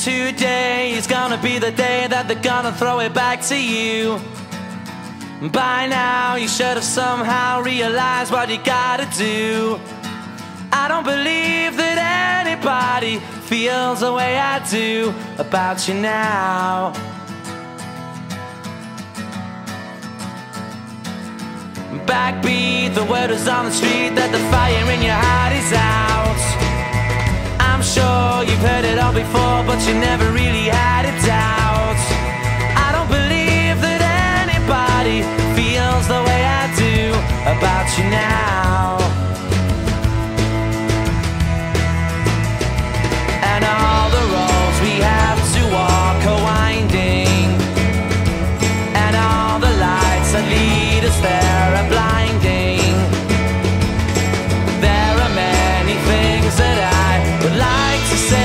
Today is gonna be the day that they're gonna throw it back to you. By now you should have somehow realized what you gotta do. I don't believe that anybody feels the way I do about you now. Backbeat, the word is on the street that the fire in your heart is out. I'm sure you've heard it all before, but you never really had a doubt. I don't believe that anybody feels the way I do about you now. And all the roads we have to walk are winding, and all the lights that lead us there are blinding. There are many things that I would like to say,